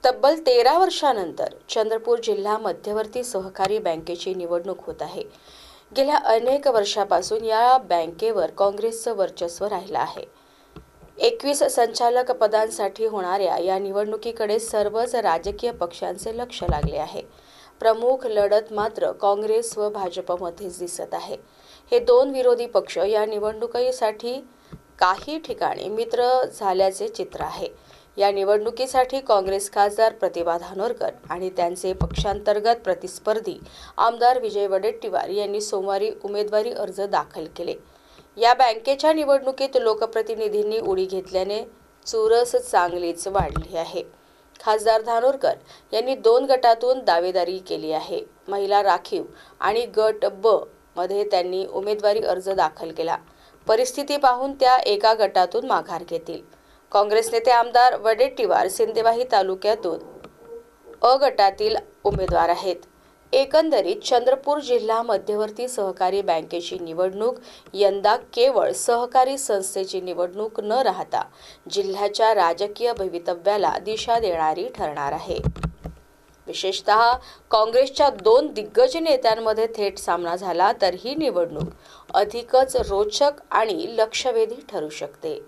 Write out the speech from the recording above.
तब्बल 13 वर्षांनंतर चंद्रपूर जिल्हा मध्यवर्ती सहकारी बँकेची निवडणूक होत आहे। गेल्या अनेक वर्षापासून या बँकेवर काँग्रेसचं वर्चस्व राहिलं आहे। 21 संचालक पदांसाठी होणाऱ्या या निवडणुकीकडे सर्वच राजकीय पक्षांचे लक्ष लागले आहे। प्रमुख लढत मात्र काँग्रेस व भाजपमध्येच दिसत आहे। हे दोन विरोधी पक्ष या निवडणुकीसाठी काही ठिकाणी मित्र झाल्याचे चित्र आहे। या निवडणुकीसाठी काँग्रेस खासदार प्रतिभा धानोरकर आणि त्यांचे पक्षांतर्गत प्रतिस्पर्धी आमदार विजय वडेट्टीवार यांनी सोमवारी उमेदवारी अर्ज दाखल केले। या बँकेच्या निवडणुकीत लोकप्रतिनिधींनी उडी घेतल्याने चुरस चांगलीच वाढली आहे। खासदार धानोरकर यांनी 2 गटातून दावेदारी केली आहे। महिला राखीव आणि गट ब मध्ये त्यांनी उमेदवारी अर्ज दाखल केला। परिस्थिती पाहून त्या एका गटातून माघार घेतील। काँग्रेस नेते आमदार वडेट्टीवार सिंदेवाही तालुक्यातून अ गटातील उमेदवार आहेत। एकंदरीत चंद्रपूर जिल्हा मध्यवर्ती सहकारी बँकेची निवडणूक यंदा केवळ सहकारी संस्थेची निवडणूक न राहता जिल्ह्याच्या राजकीय भवितव्याला दिशा देणारी ठरणार आहे। विशेषतः काँग्रेसच्या 2 दिग्गज नेत्यांमध्ये थेट सामना झाला तर ही निवडणूक अधिकच रोचक आणि लक्षवेधी ठरू शकते।